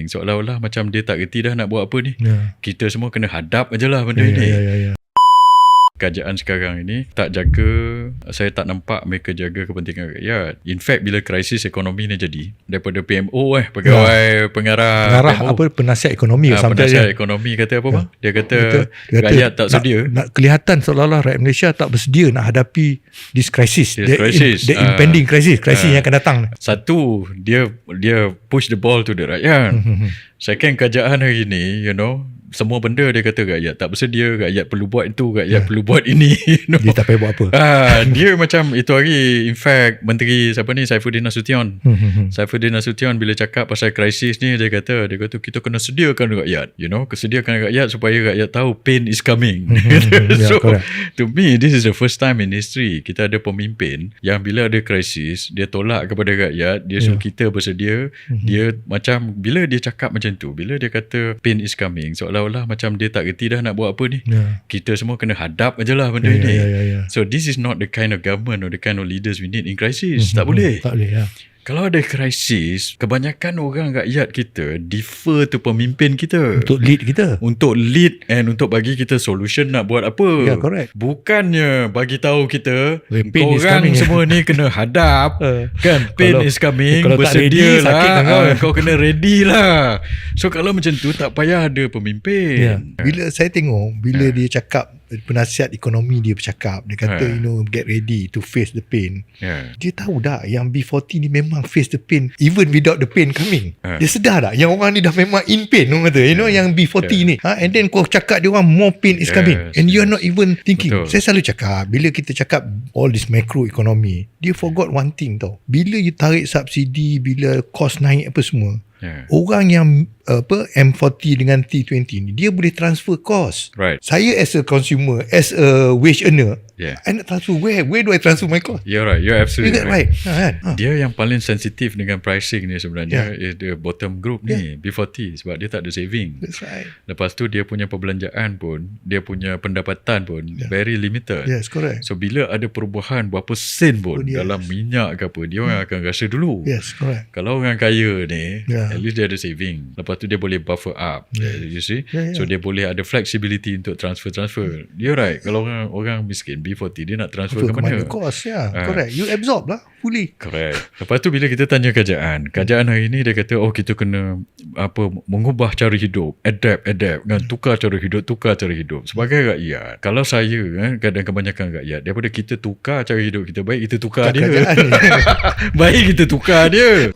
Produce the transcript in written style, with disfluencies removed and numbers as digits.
coming. Seolah-olah macam dia tak reti dah nak buat apa ni. Kita semua kena hadap je lah benda ni. Kerajaan sekarang ini tak jaga, saya tak nampak mereka jaga kepentingan rakyat. In fact, bila krisis ekonomi ni jadi, daripada PMO pegawai pengarah PMO, penasihat ekonomi penasihat ekonomi kata apa bang? Dia kata rakyat tak sedia. Nak kelihatan seolah-olah rakyat Malaysia tak bersedia nak hadapi this crisis, the impending crisis yang akan datang. Satu, dia push the ball to the rakyat. Second, kerajaan hari ni, semua benda dia kata rakyat tak bersedia, rakyat perlu buat itu, rakyat perlu buat ini. Dia tak payah buat apa. Dia macam itu hari, in fact, Menteri Saifuddin Nasution. Saifuddin Nasution bila cakap pasal krisis ni, dia kata kita kena sediakan rakyat. Kesediakan rakyat supaya rakyat tahu pain is coming. So, to me, this is the first time in history kita ada pemimpin yang bila ada krisis, dia tolak kepada rakyat, dia suruh kita bersedia. Dia macam, bila dia cakap macam tu, bila dia kata pain is coming, seolah-olah macam dia tak reti dah nak buat apa ni. Kita semua kena hadap je lah benda ni. So this is not the kind of government or the kind of leaders we need in crisis. Tak boleh. Kalau ada krisis, kebanyakan orang rakyat kita defer to pemimpin kita. Untuk lead and untuk bagi kita solution nak buat apa. Correct. Bukannya bagi tahu kita, korang semua ni kena hadap. Kan, pain is coming. Bersedia lah. Kau kena ready lah. So kalau macam tu, tak payah ada pemimpin. Bila saya tengok, bila dia cakap, penasihat ekonomi dia bercakap, dia kata get ready to face the pain. Dia tahu dah yang B40 ni memang face the pain even without the pain coming. Dia sedar tak yang orang ni dah memang in pain, orang kata yang B40 ni, and then kau cakap dia orang more pain is coming, and you're not even thinking. Saya selalu cakap, bila kita cakap all this macro economy, dia forgot one thing tau. Bila you tarik subsidi, bila cost naik apa semua, orang yang M40 dengan T20 ni, dia boleh transfer cost. Saya as a consumer, as a wage earner, I nak transfer where do I transfer my cost? You're right, you're absolutely right. Dia yang paling sensitif dengan pricing ni sebenarnya is the bottom group ni, B40, sebab dia tak ada saving. That's right. Lepas tu dia punya perbelanjaan pun, dia punya pendapatan pun very limited. Yes, correct. So bila ada perubahan berapa sen pun dalam minyak ke apa, dia orang akan rasa dulu. Yes, correct. Kalau orang kaya ni, at least dia ada saving. Lepas tu dia boleh buffer up. You see? So dia boleh ada flexibility untuk transfer. You're right. Kalau orang miskin B40, dia nak transfer ke mana? Cost, correct. You absorb lah fully. Correct. Lepas tu bila kita tanya kerajaan hari ni, dia kata kita kena mengubah cara hidup, adapt kan, tukar cara hidup sebagai rakyat. Kalau saya kadang kebanyakan rakyat, daripada kita tukar cara hidup kita, baik kita tukar dia. Baik kita tukar dia.